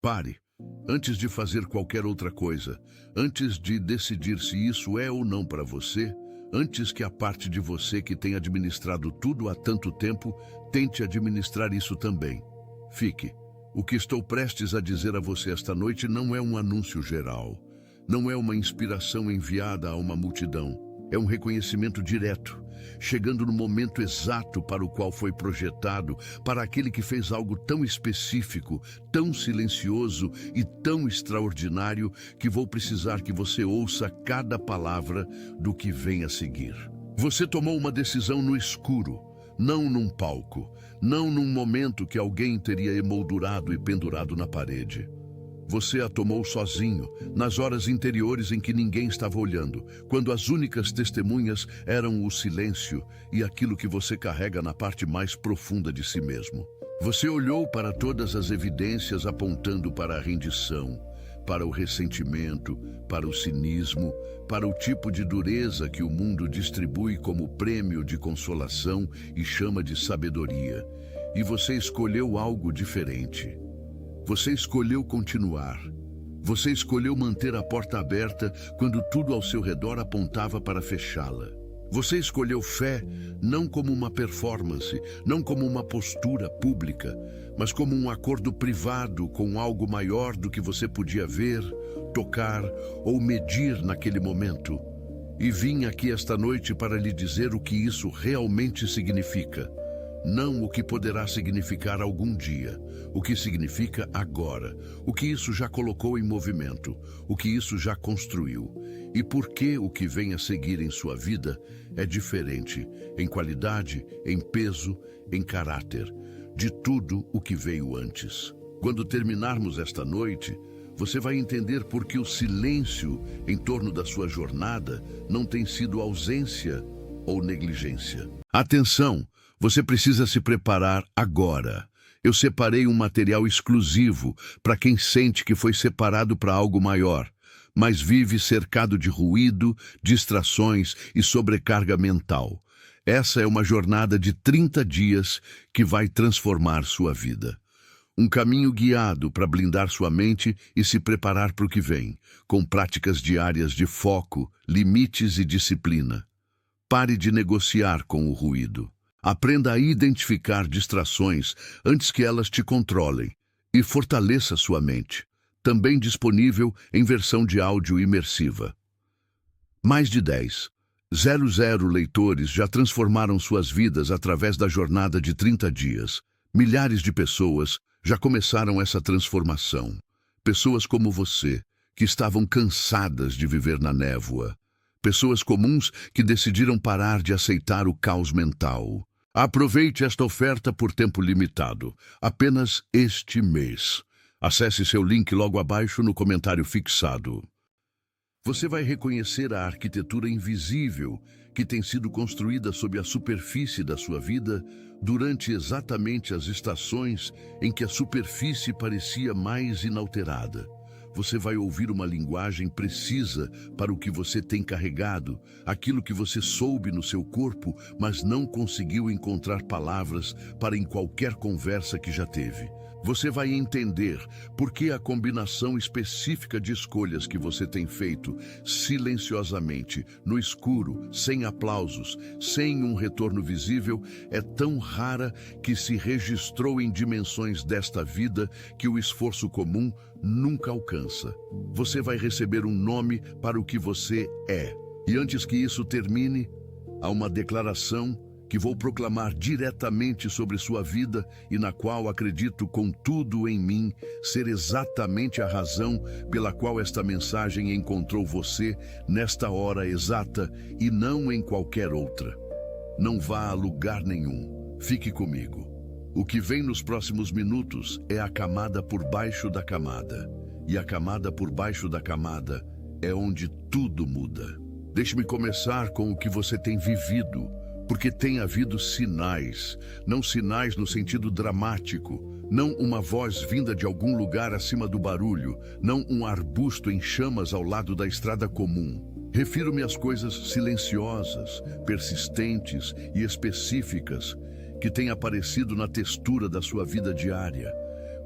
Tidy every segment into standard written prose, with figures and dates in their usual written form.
Pare. Antes de fazer qualquer outra coisa, antes de decidir se isso é ou não para você, antes que a parte de você que tem administrado tudo há tanto tempo, tente administrar isso também. Fique. O que estou prestes a dizer a você esta noite não é um anúncio geral. Não é uma inspiração enviada a uma multidão. É um reconhecimento direto, chegando no momento exato para o qual foi projetado, para aquele que fez algo tão específico, tão silencioso e tão extraordinário que vou precisar que você ouça cada palavra do que vem a seguir. Você tomou uma decisão no escuro, não num palco, não num momento que alguém teria emoldurado e pendurado na parede. Você a tomou sozinho, nas horas interiores em que ninguém estava olhando, quando as únicas testemunhas eram o silêncio e aquilo que você carrega na parte mais profunda de si mesmo. Você olhou para todas as evidências apontando para a rendição, para o ressentimento, para o cinismo, para o tipo de dureza que o mundo distribui como prêmio de consolação e chama de sabedoria. E você escolheu algo diferente. Você escolheu continuar. Você escolheu manter a porta aberta quando tudo ao seu redor apontava para fechá-la. Você escolheu fé não como uma performance, não como uma postura pública, mas como um acordo privado com algo maior do que você podia ver, tocar ou medir naquele momento. E vim aqui esta noite para lhe dizer o que isso realmente significa. Não o que poderá significar algum dia, o que significa agora, o que isso já colocou em movimento, o que isso já construiu, e por que o que vem a seguir em sua vida é diferente, em qualidade, em peso, em caráter, de tudo o que veio antes. Quando terminarmos esta noite, você vai entender por que o silêncio em torno da sua jornada não tem sido ausência ou negligência. Atenção! Você precisa se preparar agora. Eu separei um material exclusivo para quem sente que foi separado para algo maior, mas vive cercado de ruído, distrações e sobrecarga mental. Essa é uma jornada de 30 dias que vai transformar sua vida. Um caminho guiado para blindar sua mente e se preparar para o que vem, com práticas diárias de foco, limites e disciplina. Pare de negociar com o ruído. Aprenda a identificar distrações antes que elas te controlem e fortaleça sua mente. Também disponível em versão de áudio imersiva. Mais de 10,00 leitores já transformaram suas vidas através da jornada de 30 dias. Milhares de pessoas já começaram essa transformação. Pessoas como você, que estavam cansadas de viver na névoa. Pessoas comuns que decidiram parar de aceitar o caos mental. Aproveite esta oferta por tempo limitado, apenas este mês. Acesse seu link logo abaixo no comentário fixado. Você vai reconhecer a arquitetura invisível que tem sido construída sob a superfície da sua vida durante exatamente as estações em que a superfície parecia mais inalterada. Você vai ouvir uma linguagem precisa para o que você tem carregado, aquilo que você soube no seu corpo, mas não conseguiu encontrar palavras para em qualquer conversa que já teve. Você vai entender por que a combinação específica de escolhas que você tem feito silenciosamente, no escuro, sem aplausos, sem um retorno visível, é tão rara que se registrou em dimensões desta vida que o esforço comum nunca alcança. Você vai receber um nome para o que você é. E antes que isso termine, há uma declaração que vou proclamar diretamente sobre sua vida e na qual acredito com tudo em mim ser exatamente a razão pela qual esta mensagem encontrou você nesta hora exata e não em qualquer outra. Não vá a lugar nenhum. Fique comigo. O que vem nos próximos minutos é a camada por baixo da camada. E a camada por baixo da camada é onde tudo muda. Deixe-me começar com o que você tem vivido, porque tem havido sinais, não sinais no sentido dramático, não uma voz vinda de algum lugar acima do barulho, não um arbusto em chamas ao lado da estrada comum. Refiro-me às coisas silenciosas, persistentes e específicas que têm aparecido na textura da sua vida diária.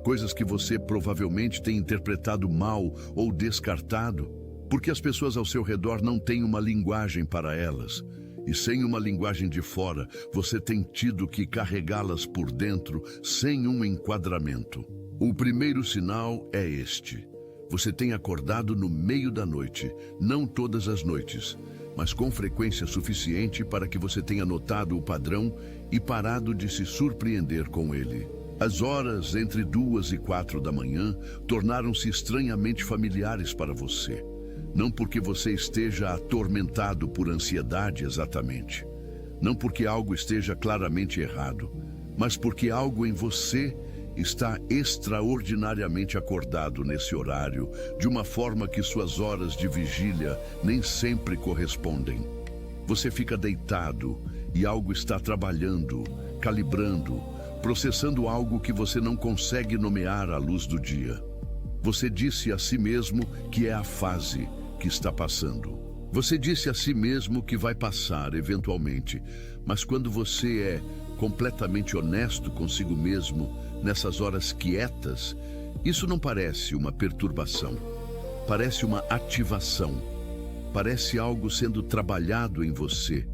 coisas que você provavelmente tem interpretado mal ou descartado, porque as pessoas ao seu redor não têm uma linguagem para elas. E sem uma linguagem de fora, você tem tido que carregá-las por dentro sem um enquadramento. O primeiro sinal é este. Você tem acordado no meio da noite, não todas as noites, mas com frequência suficiente para que você tenha notado o padrão e parado de se surpreender com ele. As horas entre 2 e 4 da manhã tornaram-se estranhamente familiares para você. Não porque você esteja atormentado por ansiedade exatamente. Não porque algo esteja claramente errado, mas porque algo em você está extraordinariamente acordado nesse horário, de uma forma que suas horas de vigília nem sempre correspondem. Você fica deitado e algo está trabalhando, calibrando, processando algo que você não consegue nomear à luz do dia. Você disse a si mesmo que é a fase que está passando. Você disse a si mesmo que vai passar eventualmente, mas quando você é completamente honesto consigo mesmo nessas horas quietas, isso não parece uma perturbação, parece uma ativação, parece algo sendo trabalhado em você,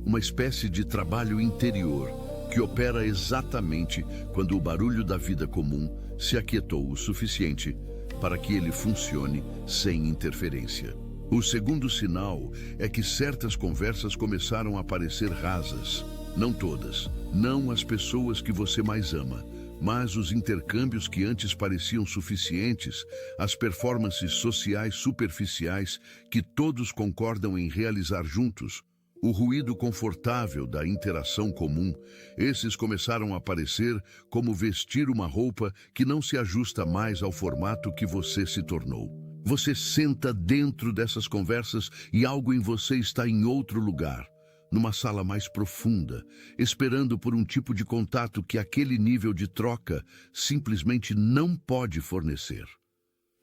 uma espécie de trabalho interior que opera exatamente quando o barulho da vida comum se aquietou o suficiente para que ele funcione sem interferência. O segundo sinal é que certas conversas começaram a parecer rasas. Não todas, não as pessoas que você mais ama, mas os intercâmbios que antes pareciam suficientes, as performances sociais superficiais que todos concordam em realizar juntos, o ruído confortável da interação comum, esses começaram a aparecer como vestir uma roupa que não se ajusta mais ao formato que você se tornou. Você senta dentro dessas conversas e algo em você está em outro lugar, numa sala mais profunda, esperando por um tipo de contato que aquele nível de troca simplesmente não pode fornecer.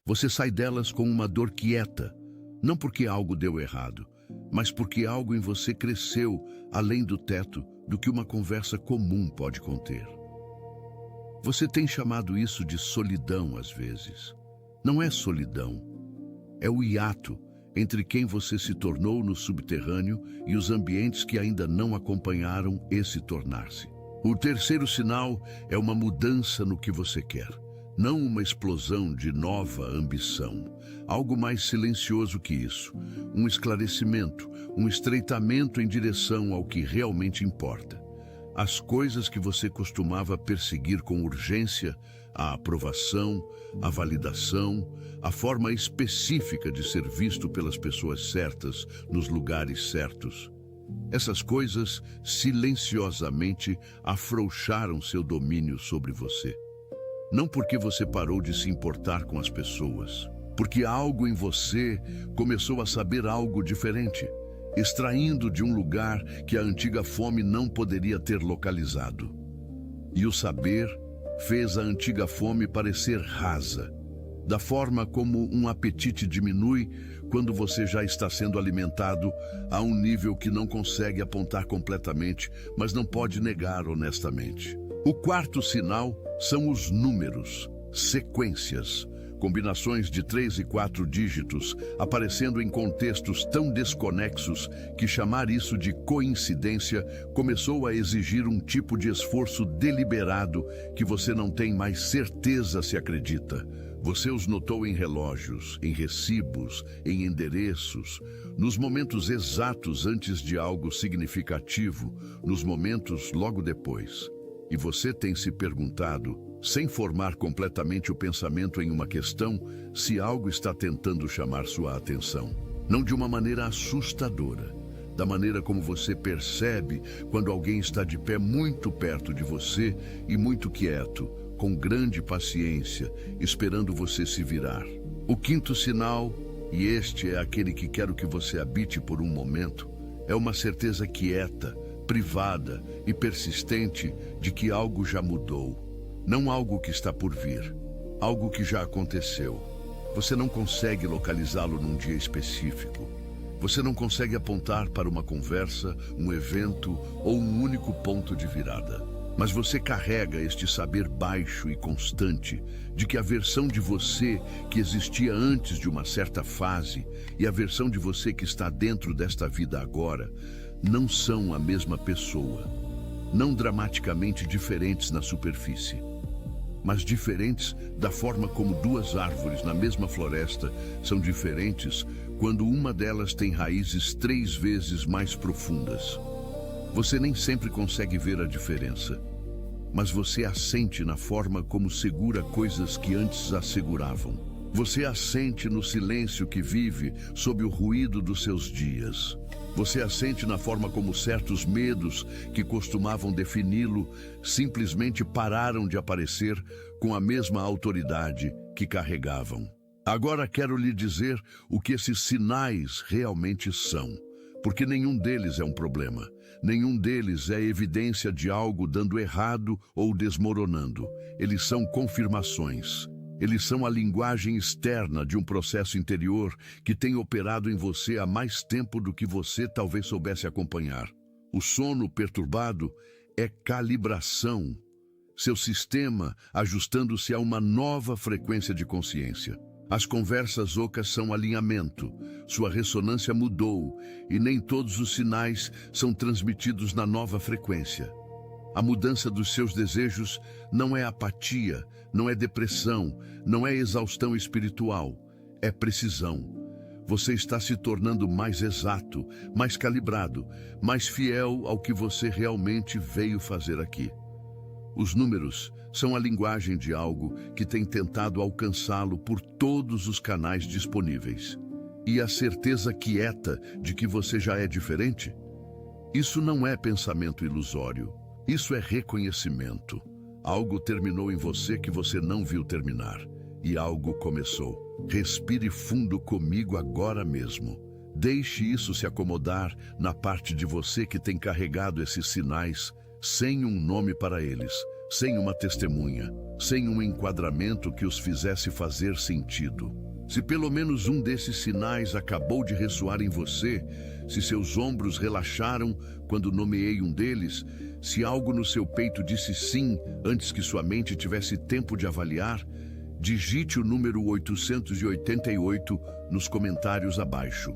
Você sai delas com uma dor quieta, não porque algo deu errado, mas porque algo em você cresceu além do teto do que uma conversa comum pode conter. Você tem chamado isso de solidão às vezes. Não é solidão, é o hiato entre quem você se tornou no subterrâneo e os ambientes que ainda não acompanharam esse tornar-se. O terceiro sinal é uma mudança no que você quer, não uma explosão de nova ambição. Algo mais silencioso que isso, um esclarecimento, um estreitamento em direção ao que realmente importa. As coisas que você costumava perseguir com urgência, a aprovação, a validação, a forma específica de ser visto pelas pessoas certas, nos lugares certos. Essas coisas silenciosamente afrouxaram seu domínio sobre você. Não porque você parou de se importar com as pessoas, porque algo em você começou a saber algo diferente, extraindo de um lugar que a antiga fome não poderia ter localizado. E o saber fez a antiga fome parecer rasa, da forma como um apetite diminui quando você já está sendo alimentado a um nível que não consegue apontar completamente, mas não pode negar honestamente. O quarto sinal são os números, sequências, combinações de 3 e 4 dígitos, aparecendo em contextos tão desconexos que chamar isso de coincidência começou a exigir um tipo de esforço deliberado que você não tem mais certeza se acredita. Você os notou em relógios, em recibos, em endereços, nos momentos exatos antes de algo significativo, nos momentos logo depois. E você tem se perguntado, sem formar completamente o pensamento em uma questão, se algo está tentando chamar sua atenção. Não de uma maneira assustadora, da maneira como você percebe quando alguém está de pé muito perto de você e muito quieto, com grande paciência, esperando você se virar. O quinto sinal, e este é aquele que quero que você habite por um momento, é uma certeza quieta, privada e persistente de que algo já mudou. Não algo que está por vir, algo que já aconteceu. Você não consegue localizá-lo num dia específico. Você não consegue apontar para uma conversa, um evento ou um único ponto de virada. Mas você carrega este saber baixo e constante de que a versão de você que existia antes de uma certa fase e a versão de você que está dentro desta vida agora não são a mesma pessoa. Não dramaticamente diferentes na superfície, mas diferentes da forma como duas árvores na mesma floresta são diferentes quando uma delas tem raízes 3 vezes mais profundas. Você nem sempre consegue ver a diferença, mas você a sente na forma como segura coisas que antes a seguravam. Você a sente no silêncio que vive sob o ruído dos seus dias. Você a sente na forma como certos medos que costumavam defini-lo simplesmente pararam de aparecer com a mesma autoridade que carregavam. Agora quero lhe dizer o que esses sinais realmente são, porque nenhum deles é um problema. Nenhum deles é evidência de algo dando errado ou desmoronando. Eles são confirmações. Eles são a linguagem externa de um processo interior que tem operado em você há mais tempo do que você talvez soubesse acompanhar. O sono perturbado é calibração, seu sistema ajustando-se a uma nova frequência de consciência. As conversas ocas são alinhamento, sua ressonância mudou e nem todos os sinais são transmitidos na nova frequência. A mudança dos seus desejos não é apatia, não é depressão, não é exaustão espiritual, é precisão. Você está se tornando mais exato, mais calibrado, mais fiel ao que você realmente veio fazer aqui. Os números são a linguagem de algo que tem tentado alcançá-lo por todos os canais disponíveis. E a certeza quieta de que você já é diferente? Isso não é pensamento ilusório. Isso é reconhecimento. Algo terminou em você que você não viu terminar. E algo começou. Respire fundo comigo agora mesmo. Deixe isso se acomodar na parte de você que tem carregado esses sinais sem um nome para eles, sem uma testemunha, sem um enquadramento que os fizesse fazer sentido. Se pelo menos um desses sinais acabou de ressoar em você, se seus ombros relaxaram quando nomeei um deles, se algo no seu peito disse sim antes que sua mente tivesse tempo de avaliar, digite o número 888 nos comentários abaixo.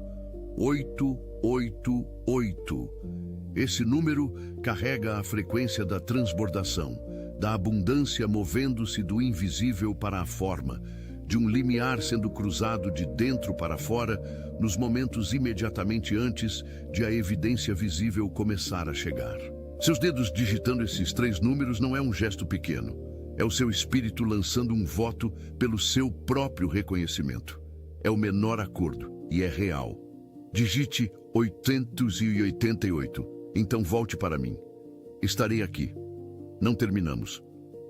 888. Esse número carrega a frequência da transbordação, da abundância movendo-se do invisível para a forma, de um limiar sendo cruzado de dentro para fora nos momentos imediatamente antes de a evidência visível começar a chegar. Seus dedos digitando esses 3 números não é um gesto pequeno. É o seu espírito lançando um voto pelo seu próprio reconhecimento. É o menor acordo e é real. Digite 888. Então volte para mim. Estarei aqui. Não terminamos.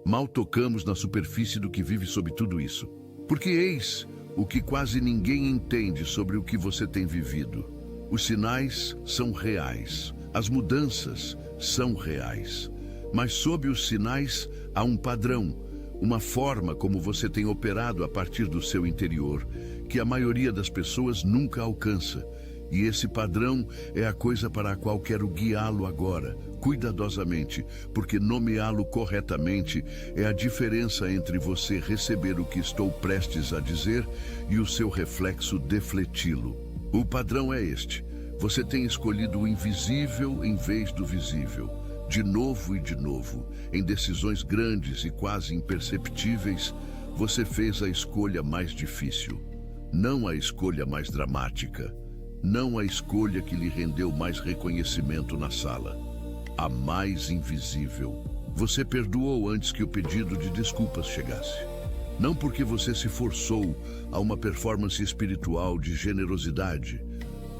Mal tocamos na superfície do que vive sob tudo isso. Porque eis o que quase ninguém entende sobre o que você tem vivido. Os sinais são reais. As mudanças são reais. Mas sob os sinais há um padrão, uma forma como você tem operado a partir do seu interior, que a maioria das pessoas nunca alcança. E esse padrão é a coisa para a qual quero guiá-lo agora, cuidadosamente, porque nomeá-lo corretamente é a diferença entre você receber o que estou prestes a dizer e o seu reflexo defleti-lo. O padrão é este. Você tem escolhido o invisível em vez do visível. De novo e de novo, em decisões grandes e quase imperceptíveis, você fez a escolha mais difícil, não a escolha mais dramática. Não a escolha que lhe rendeu mais reconhecimento na sala. A mais invisível. Você perdoou antes que o pedido de desculpas chegasse. Não porque você se forçou a uma performance espiritual de generosidade,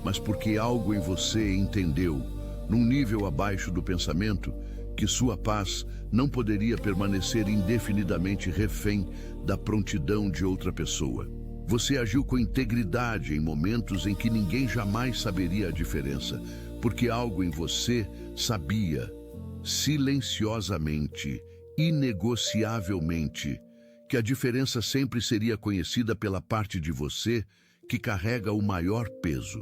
mas porque algo em você entendeu, num nível abaixo do pensamento, que sua paz não poderia permanecer indefinidamente refém da prontidão de outra pessoa. Você agiu com integridade em momentos em que ninguém jamais saberia a diferença, porque algo em você sabia, silenciosamente, inegociavelmente, que a diferença sempre seria conhecida pela parte de você que carrega o maior peso.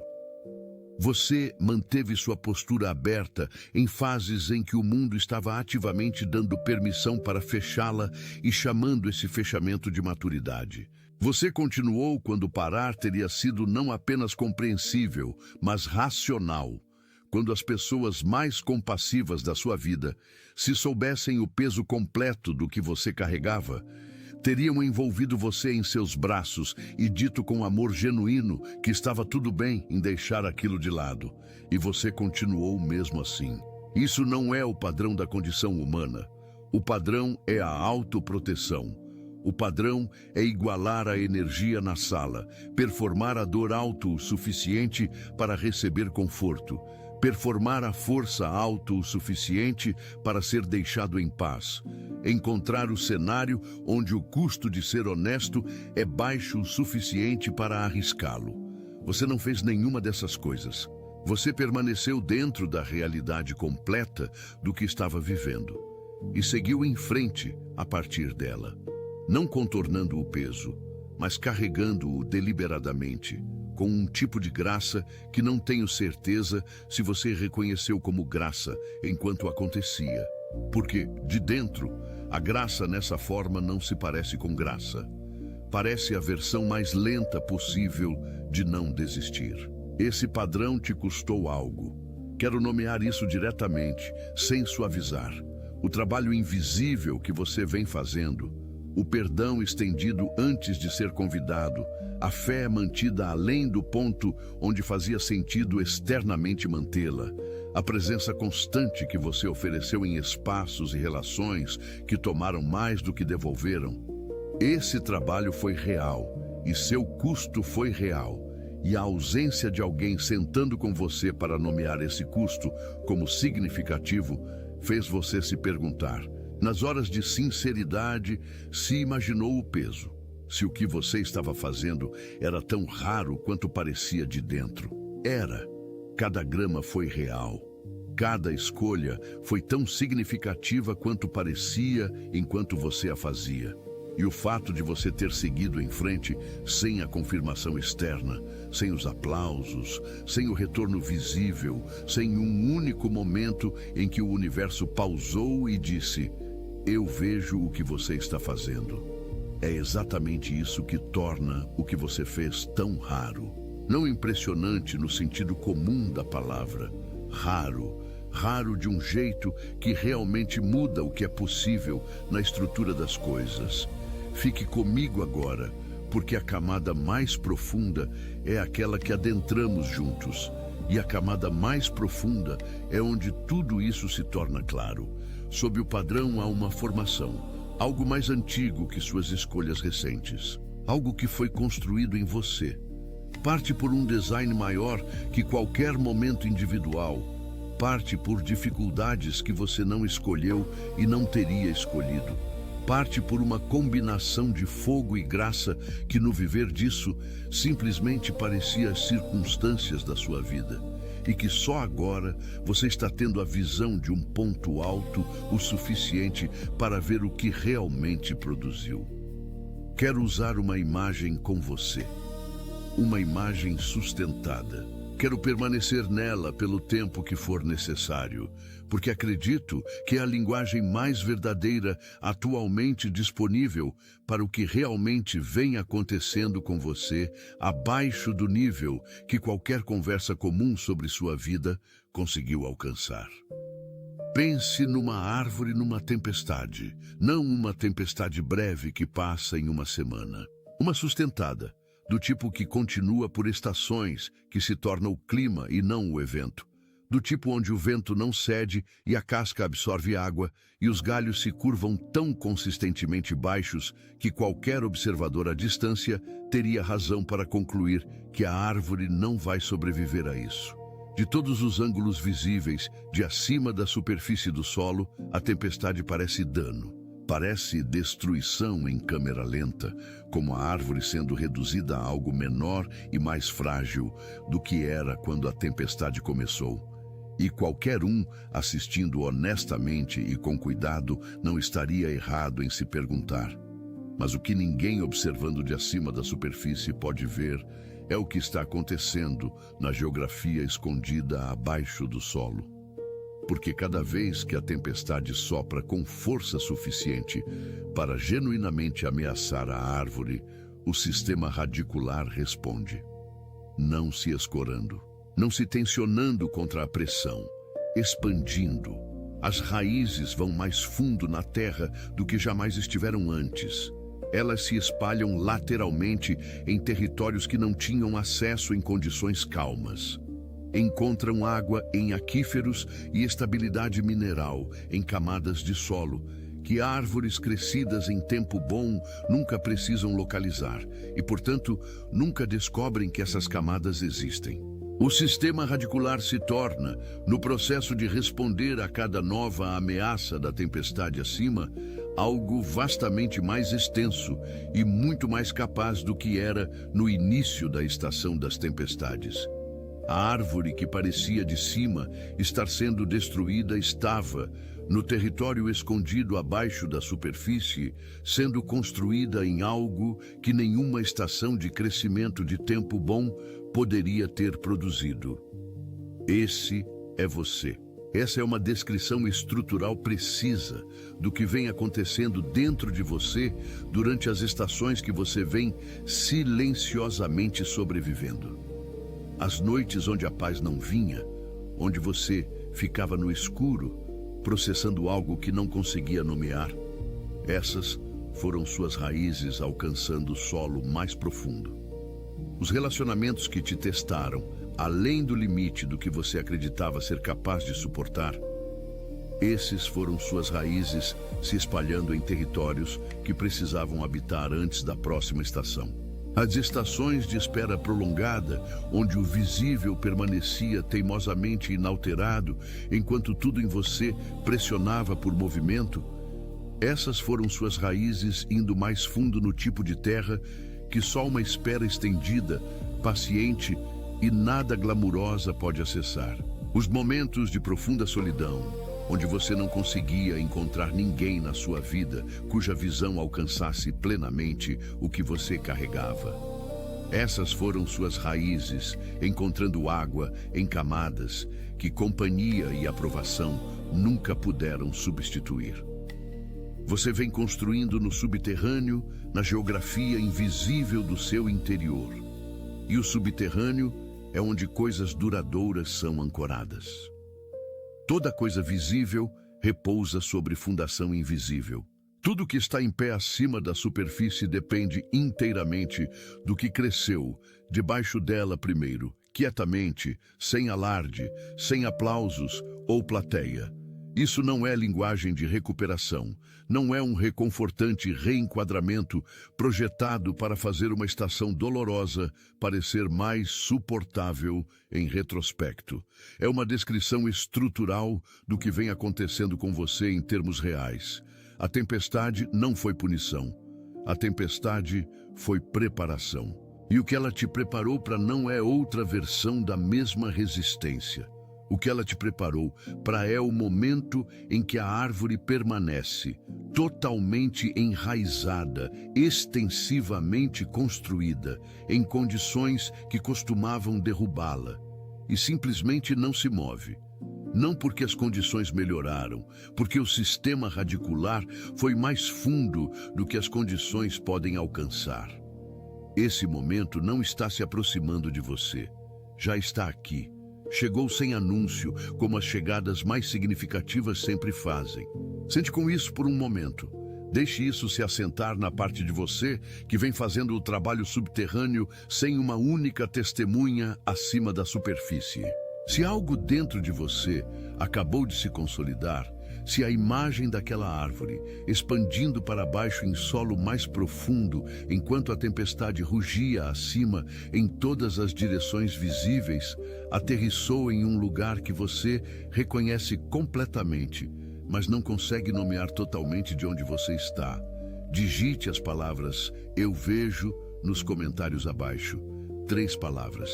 Você manteve sua postura aberta em fases em que o mundo estava ativamente dando permissão para fechá-la e chamando esse fechamento de maturidade. Você continuou quando parar teria sido não apenas compreensível, mas racional. Quando as pessoas mais compassivas da sua vida, se soubessem o peso completo do que você carregava, teriam envolvido você em seus braços e dito com amor genuíno que estava tudo bem em deixar aquilo de lado. E você continuou mesmo assim. Isso não é o padrão da condição humana. O padrão é a autoproteção. O padrão é igualar a energia na sala, performar a dor alto o suficiente para receber conforto, performar a força alto o suficiente para ser deixado em paz, encontrar o cenário onde o custo de ser honesto é baixo o suficiente para arriscá-lo. Você não fez nenhuma dessas coisas. Você permaneceu dentro da realidade completa do que estava vivendo e seguiu em frente a partir dela, não contornando o peso, mas carregando-o deliberadamente, com um tipo de graça que não tenho certeza se você reconheceu como graça enquanto acontecia. Porque, de dentro, a graça nessa forma não se parece com graça. Parece a versão mais lenta possível de não desistir. Esse padrão te custou algo. Quero nomear isso diretamente, sem suavizar. O trabalho invisível que você vem fazendo, o perdão estendido antes de ser convidado, a fé mantida além do ponto onde fazia sentido externamente mantê-la, a presença constante que você ofereceu em espaços e relações que tomaram mais do que devolveram. Esse trabalho foi real e seu custo foi real. E a ausência de alguém sentando com você para nomear esse custo como significativo fez você se perguntar, nas horas de sinceridade, se imaginou o peso, se o que você estava fazendo era tão raro quanto parecia de dentro. Era. Cada grama foi real. Cada escolha foi tão significativa quanto parecia enquanto você a fazia. E o fato de você ter seguido em frente sem a confirmação externa, sem os aplausos, sem o retorno visível, sem um único momento em que o universo pausou e disse: "Eu vejo o que você está fazendo." É exatamente isso que torna o que você fez tão raro. Não impressionante no sentido comum da palavra, raro. Raro de um jeito que realmente muda o que é possível na estrutura das coisas. Fique comigo agora, porque a camada mais profunda é aquela que adentramos juntos. E a camada mais profunda é onde tudo isso se torna claro. Sob o padrão há uma formação, algo mais antigo que suas escolhas recentes. Algo que foi construído em você. Parte por um design maior que qualquer momento individual. Parte por dificuldades que você não escolheu e não teria escolhido. Parte por uma combinação de fogo e graça que no viver disso simplesmente parecia as circunstâncias da sua vida. E que só agora você está tendo a visão de um ponto alto o suficiente para ver o que realmente produziu. Quero usar uma imagem com você. Uma imagem sustentada. Quero permanecer nela pelo tempo que for necessário, porque acredito que é a linguagem mais verdadeira atualmente disponível para o que realmente vem acontecendo com você abaixo do nível que qualquer conversa comum sobre sua vida conseguiu alcançar. Pense numa árvore numa tempestade, não uma tempestade breve que passa em uma semana. Uma sustentada. Do tipo que continua por estações, que se torna o clima e não o evento. Do tipo onde o vento não cede e a casca absorve água e os galhos se curvam tão consistentemente baixos que qualquer observador à distância teria razão para concluir que a árvore não vai sobreviver a isso. De todos os ângulos visíveis, de acima da superfície do solo, a tempestade parece dano. Parece destruição em câmera lenta, como a árvore sendo reduzida a algo menor e mais frágil do que era quando a tempestade começou. E qualquer um, assistindo honestamente e com cuidado, não estaria errado em se perguntar: Mas o que ninguém observando de acima da superfície pode ver é o que está acontecendo na geografia escondida abaixo do solo. Porque cada vez que a tempestade sopra com força suficiente para genuinamente ameaçar a árvore, o sistema radicular responde, não se escorando, não se tensionando contra a pressão, expandindo. As raízes vão mais fundo na terra do que jamais estiveram antes. Elas se espalham lateralmente em territórios que não tinham acesso em condições calmas. Encontram água em aquíferos e estabilidade mineral em camadas de solo, que árvores crescidas em tempo bom nunca precisam localizar e, portanto, nunca descobrem que essas camadas existem. O sistema radicular se torna, no processo de responder a cada nova ameaça da tempestade acima, algo vastamente mais extenso e muito mais capaz do que era no início da estação das tempestades. A árvore que parecia de cima estar sendo destruída estava, no território escondido abaixo da superfície, sendo construída em algo que nenhuma estação de crescimento de tempo bom poderia ter produzido. Esse é você. Essa é uma descrição estrutural precisa do que vem acontecendo dentro de você durante as estações que você vem silenciosamente sobrevivendo. As noites onde a paz não vinha, onde você ficava no escuro, processando algo que não conseguia nomear, essas foram suas raízes alcançando o solo mais profundo. Os relacionamentos que te testaram, além do limite do que você acreditava ser capaz de suportar, esses foram suas raízes se espalhando em territórios que precisavam habitar antes da próxima estação. As estações de espera prolongada, onde o visível permanecia teimosamente inalterado, enquanto tudo em você pressionava por movimento, essas foram suas raízes indo mais fundo no tipo de terra que só uma espera estendida, paciente e nada glamurosa pode acessar. Os momentos de profunda solidão, onde você não conseguia encontrar ninguém na sua vida cuja visão alcançasse plenamente o que você carregava. Essas foram suas raízes, encontrando água em camadas que companhia e aprovação nunca puderam substituir. Você vem construindo no subterrâneo, na geografia invisível do seu interior. E o subterrâneo é onde coisas duradouras são ancoradas. Toda coisa visível repousa sobre fundação invisível. Tudo que está em pé acima da superfície depende inteiramente do que cresceu debaixo dela primeiro, quietamente, sem alarde, sem aplausos ou plateia. Isso não é linguagem de recuperação, não é um reconfortante reenquadramento projetado para fazer uma estação dolorosa parecer mais suportável em retrospecto. É uma descrição estrutural do que vem acontecendo com você em termos reais. A tempestade não foi punição, a tempestade foi preparação. E o que ela te preparou para não é outra versão da mesma resistência. O que ela te preparou para é o momento em que a árvore permanece, totalmente enraizada, extensivamente construída, em condições que costumavam derrubá-la, e simplesmente não se move. Não porque as condições melhoraram, porque o sistema radicular foi mais fundo do que as condições podem alcançar. Esse momento não está se aproximando de você, já está aqui. Chegou sem anúncio, como as chegadas mais significativas sempre fazem. Sente com isso por um momento. Deixe isso se assentar na parte de você que vem fazendo o trabalho subterrâneo sem uma única testemunha acima da superfície. Se algo dentro de você acabou de se consolidar, se a imagem daquela árvore, expandindo para baixo em solo mais profundo, enquanto a tempestade rugia acima em todas as direções visíveis, aterrissou em um lugar que você reconhece completamente, mas não consegue nomear totalmente de onde você está. Digite as palavras "eu vejo" nos comentários abaixo. 3 palavras.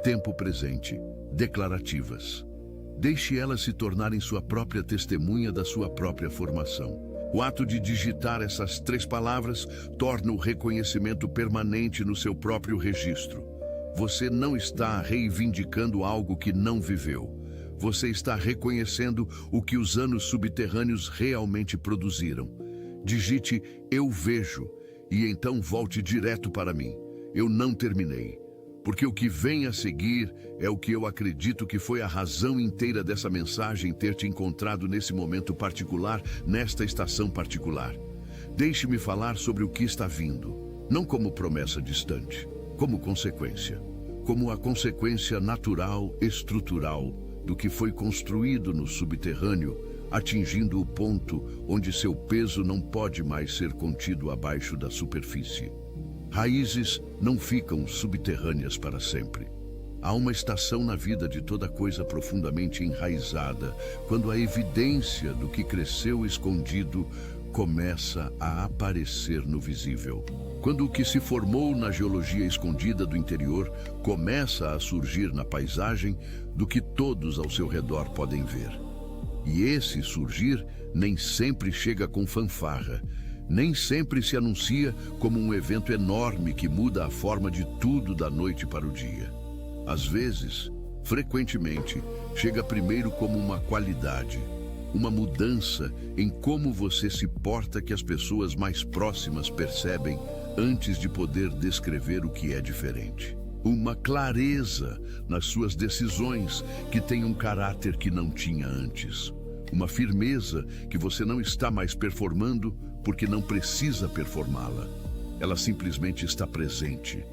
Tempo presente. Declarativas. Deixe elas se tornarem sua própria testemunha da sua própria formação. O ato de digitar essas 3 palavras torna o reconhecimento permanente no seu próprio registro. Você não está reivindicando algo que não viveu. Você está reconhecendo o que os anos subterrâneos realmente produziram. Digite "eu vejo" e então volte direto para mim. Eu não terminei. Porque o que vem a seguir é o que eu acredito que foi a razão inteira dessa mensagem ter te encontrado nesse momento particular, nesta estação particular. Deixe-me falar sobre o que está vindo, não como promessa distante, como consequência. Como a consequência natural, estrutural, do que foi construído no subterrâneo, atingindo o ponto onde seu peso não pode mais ser contido abaixo da superfície. Raízes não ficam subterrâneas para sempre. Há uma estação na vida de toda coisa profundamente enraizada, quando a evidência do que cresceu escondido começa a aparecer no visível. Quando o que se formou na geologia escondida do interior começa a surgir na paisagem do que todos ao seu redor podem ver. E esse surgir nem sempre chega com fanfarra, nem sempre se anuncia como um evento enorme que muda a forma de tudo da noite para o dia. Às vezes, frequentemente, chega primeiro como uma qualidade, uma mudança em como você se porta que as pessoas mais próximas percebem antes de poder descrever o que é diferente. Uma clareza nas suas decisões que tem um caráter que não tinha antes. Uma firmeza que você não está mais performando porque não precisa performá-la. Ela simplesmente está presente.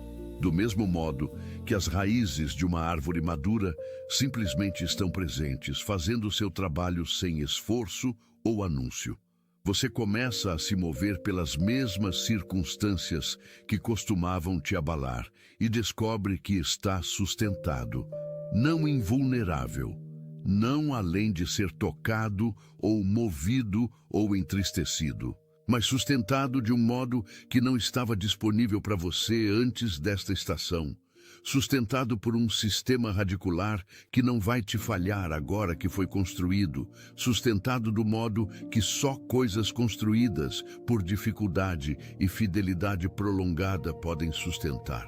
Do mesmo modo que as raízes de uma árvore madura simplesmente estão presentes, fazendo o seu trabalho sem esforço ou anúncio. Você começa a se mover pelas mesmas circunstâncias que costumavam te abalar e descobre que está sustentado, não invulnerável, não além de ser tocado ou movido ou entristecido, mas sustentado de um modo que não estava disponível para você antes desta estação, sustentado por um sistema radicular que não vai te falhar agora que foi construído, sustentado do modo que só coisas construídas por dificuldade e fidelidade prolongada podem sustentar.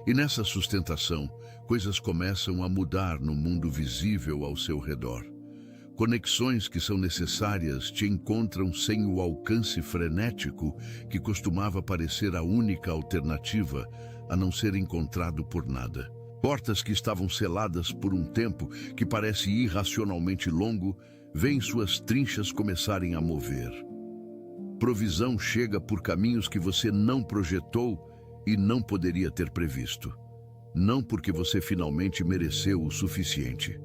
E nessa sustentação, coisas começam a mudar no mundo visível ao seu redor. Conexões que são necessárias te encontram sem o alcance frenético que costumava parecer a única alternativa a não ser encontrado por nada. Portas que estavam seladas por um tempo que parece irracionalmente longo, veem suas trinchas começarem a mover. Provisão chega por caminhos que você não projetou e não poderia ter previsto. Não porque você finalmente mereceu o suficiente.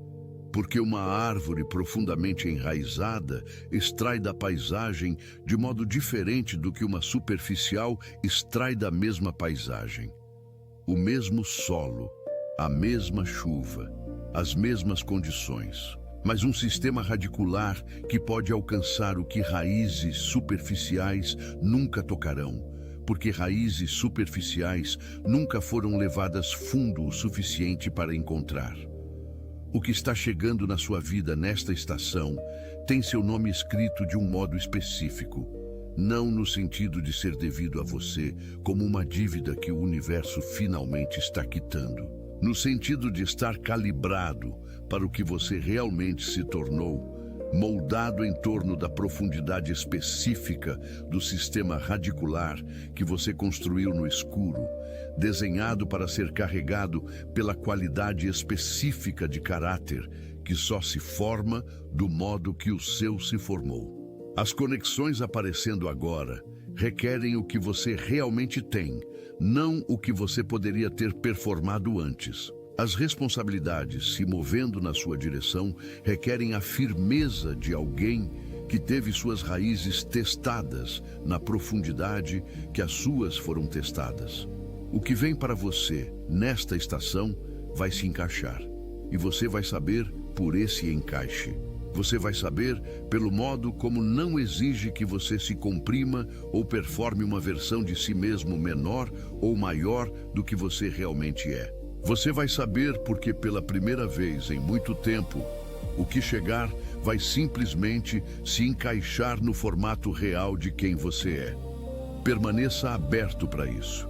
Porque uma árvore profundamente enraizada extrai da paisagem de modo diferente do que uma superficial extrai da mesma paisagem. O mesmo solo, a mesma chuva, as mesmas condições, mas um sistema radicular que pode alcançar o que raízes superficiais nunca tocarão, porque raízes superficiais nunca foram levadas fundo o suficiente para encontrar. O que está chegando na sua vida nesta estação tem seu nome escrito de um modo específico, não no sentido de ser devido a você, como uma dívida que o universo finalmente está quitando, no sentido de estar calibrado para o que você realmente se tornou, moldado em torno da profundidade específica do sistema radicular que você construiu no escuro, desenhado para ser carregado pela qualidade específica de caráter que só se forma do modo que o seu se formou. As conexões aparecendo agora requerem o que você realmente tem, não o que você poderia ter performado antes. As responsabilidades se movendo na sua direção requerem a firmeza de alguém que teve suas raízes testadas na profundidade que as suas foram testadas. O que vem para você nesta estação vai se encaixar, e você vai saber por esse encaixe. Você vai saber pelo modo como não exige que você se comprima ou performe uma versão de si mesmo menor ou maior do que você realmente é. Você vai saber porque pela primeira vez em muito tempo, o que chegar vai simplesmente se encaixar no formato real de quem você é. Permaneça aberto para isso.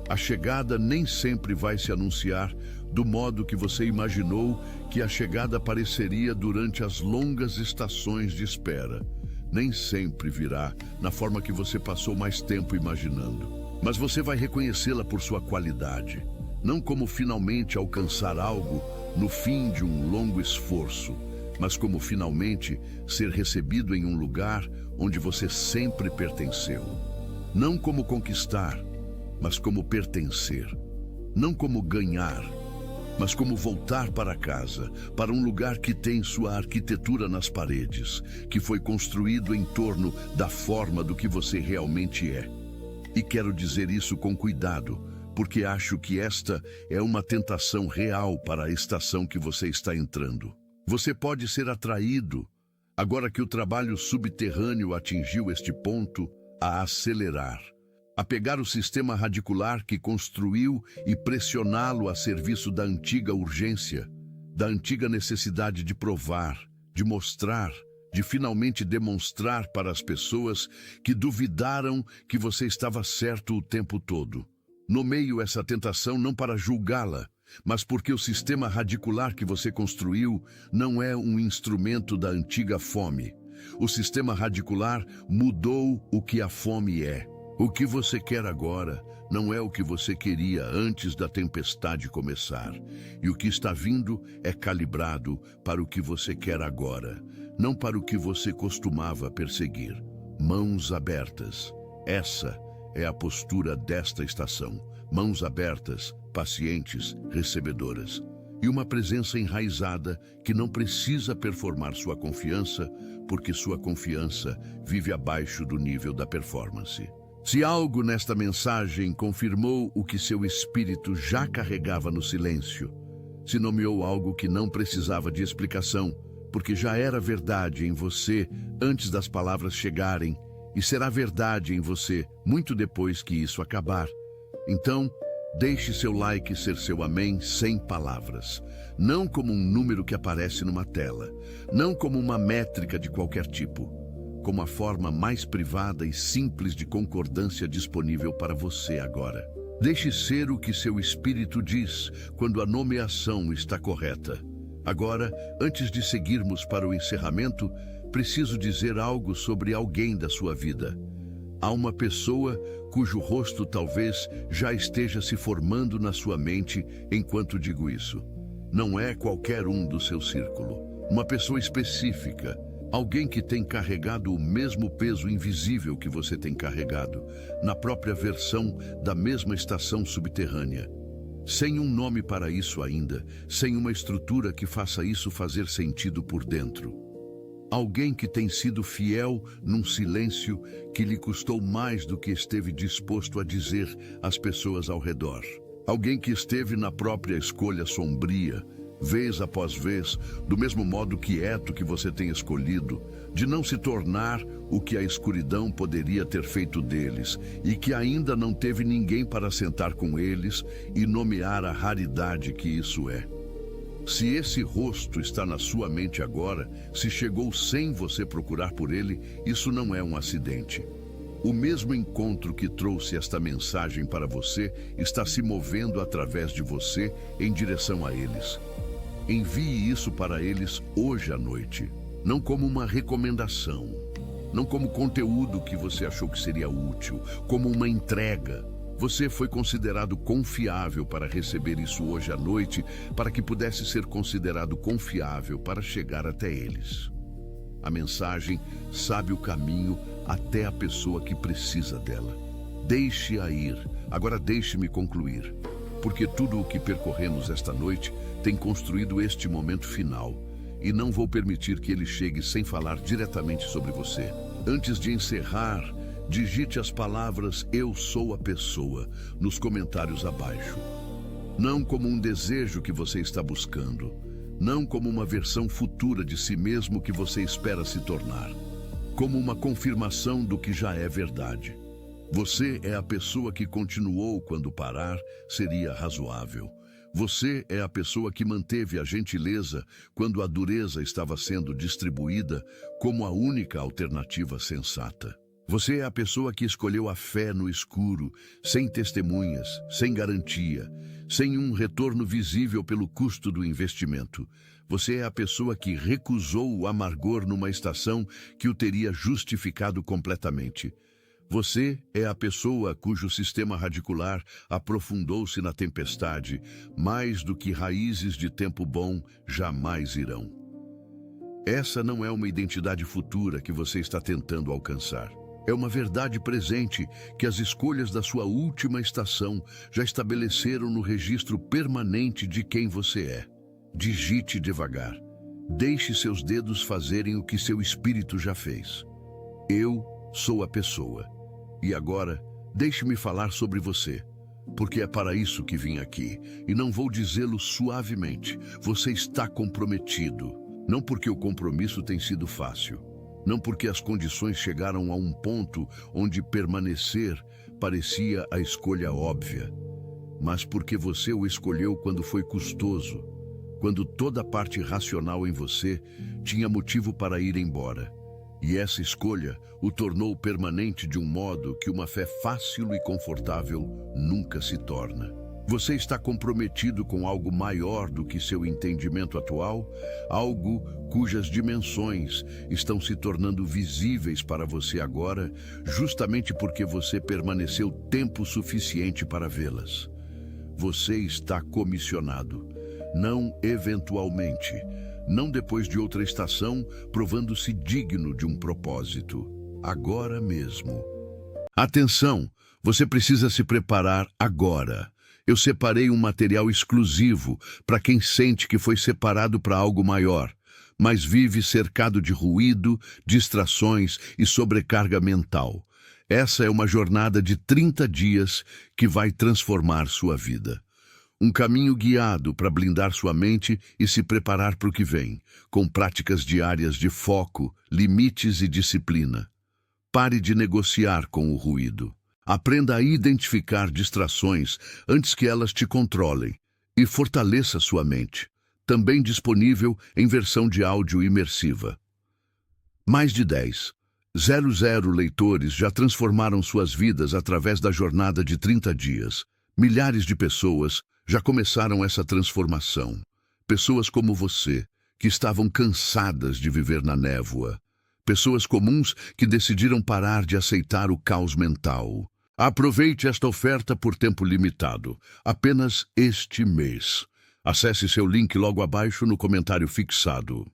A chegada nem sempre vai se anunciar do modo que você imaginou que a chegada apareceria durante as longas estações de espera. Nem sempre virá na forma que você passou mais tempo imaginando. Mas você vai reconhecê-la por sua qualidade, não como finalmente alcançar algo no fim de um longo esforço, mas como finalmente ser recebido em um lugar onde você sempre pertenceu. Não como conquistar, mas como pertencer. Não como ganhar, mas como voltar para casa, para um lugar que tem sua arquitetura nas paredes, que foi construído em torno da forma do que você realmente é. E quero dizer isso com cuidado, porque acho que esta é uma tentação real para a estação que você está entrando. Você pode ser atraído, agora que o trabalho subterrâneo atingiu este ponto, a acelerar, a pegar o sistema radicular que construiu e pressioná-lo a serviço da antiga urgência, da antiga necessidade de provar, de mostrar, de finalmente demonstrar para as pessoas que duvidaram que você estava certo o tempo todo. Nomeio essa tentação não para julgá-la, mas porque o sistema radicular que você construiu não é um instrumento da antiga fome. O sistema radicular mudou o que a fome é. O que você quer agora não é o que você queria antes da tempestade começar. E o que está vindo é calibrado para o que você quer agora, não para o que você costumava perseguir. Mãos abertas. Essa é a postura desta estação. Mãos abertas, pacientes, recebedoras. E uma presença enraizada que não precisa performar sua confiança, porque sua confiança vive abaixo do nível da performance. Se algo nesta mensagem confirmou o que seu espírito já carregava no silêncio, se nomeou algo que não precisava de explicação, porque já era verdade em você antes das palavras chegarem, e será verdade em você muito depois que isso acabar. Então, deixe seu like ser seu amém sem palavras, não como um número que aparece numa tela, não como uma métrica de qualquer tipo, como a forma mais privada e simples de concordância disponível para você agora. Deixe ser o que seu espírito diz quando a nomeação está correta. Agora, antes de seguirmos para o encerramento, preciso dizer algo sobre alguém da sua vida. Há uma pessoa cujo rosto talvez já esteja se formando na sua mente enquanto digo isso. Não é qualquer um do seu círculo. Uma pessoa específica. Alguém que tem carregado o mesmo peso invisível que você tem carregado, na própria versão da mesma estação subterrânea. Sem um nome para isso ainda, sem uma estrutura que faça isso fazer sentido por dentro. Alguém que tem sido fiel num silêncio que lhe custou mais do que esteve disposto a dizer às pessoas ao redor. Alguém que esteve na própria escolha sombria, vez após vez, do mesmo modo quieto que você tem escolhido, de não se tornar o que a escuridão poderia ter feito deles, e que ainda não teve ninguém para sentar com eles e nomear a raridade que isso é. Se esse rosto está na sua mente agora, se chegou sem você procurar por ele, isso não é um acidente. O mesmo encontro que trouxe esta mensagem para você está se movendo através de você em direção a eles. Envie isso para eles hoje à noite, não como uma recomendação, não como conteúdo que você achou que seria útil, como uma entrega. Você foi considerado confiável para receber isso hoje à noite, para que pudesse ser considerado confiável para chegar até eles. A mensagem sabe o caminho até a pessoa que precisa dela. Deixe-a ir. Agora deixe-me concluir. Porque tudo o que percorremos esta noite tem construído este momento final, e não vou permitir que ele chegue sem falar diretamente sobre você. Antes de encerrar, digite as palavras "Eu sou a pessoa" nos comentários abaixo. Não como um desejo que você está buscando, não como uma versão futura de si mesmo que você espera se tornar, como uma confirmação do que já é verdade. Você é a pessoa que continuou quando parar seria razoável. Você é a pessoa que manteve a gentileza quando a dureza estava sendo distribuída como a única alternativa sensata. Você é a pessoa que escolheu a fé no escuro, sem testemunhas, sem garantia, sem um retorno visível pelo custo do investimento. Você é a pessoa que recusou o amargor numa estação que o teria justificado completamente. Você é a pessoa cujo sistema radicular aprofundou-se na tempestade, mais do que raízes de tempo bom jamais irão. Essa não é uma identidade futura que você está tentando alcançar. É uma verdade presente que as escolhas da sua última estação já estabeleceram no registro permanente de quem você é. Digite devagar. Deixe seus dedos fazerem o que seu espírito já fez. Eu sou a pessoa. E agora, deixe-me falar sobre você, porque é para isso que vim aqui, e não vou dizê-lo suavemente. Você está comprometido, não porque o compromisso tem sido fácil, não porque as condições chegaram a um ponto onde permanecer parecia a escolha óbvia, mas porque você o escolheu quando foi custoso, quando toda a parte racional em você tinha motivo para ir embora. E essa escolha o tornou permanente de um modo que uma fé fácil e confortável nunca se torna. Você está comprometido com algo maior do que seu entendimento atual, algo cujas dimensões estão se tornando visíveis para você agora, justamente porque você permaneceu tempo suficiente para vê-las. Você está comissionado, não eventualmente, não depois de outra estação, provando-se digno de um propósito. Agora mesmo. Atenção! Você precisa se preparar agora. Eu separei um material exclusivo para quem sente que foi separado para algo maior, mas vive cercado de ruído, distrações e sobrecarga mental. Essa é uma jornada de 30 dias que vai transformar sua vida. Um caminho guiado para blindar sua mente e se preparar para o que vem, com práticas diárias de foco, limites e disciplina. Pare de negociar com o ruído. Aprenda a identificar distrações antes que elas te controlem e fortaleça sua mente. Também disponível em versão de áudio imersiva. Mais de 10,000 leitores já transformaram suas vidas através da jornada de 30 dias. Milhares de pessoas já começaram essa transformação. Pessoas como você, que estavam cansadas de viver na névoa. Pessoas comuns que decidiram parar de aceitar o caos mental. Aproveite esta oferta por tempo limitado, apenas este mês. Acesse seu link logo abaixo no comentário fixado.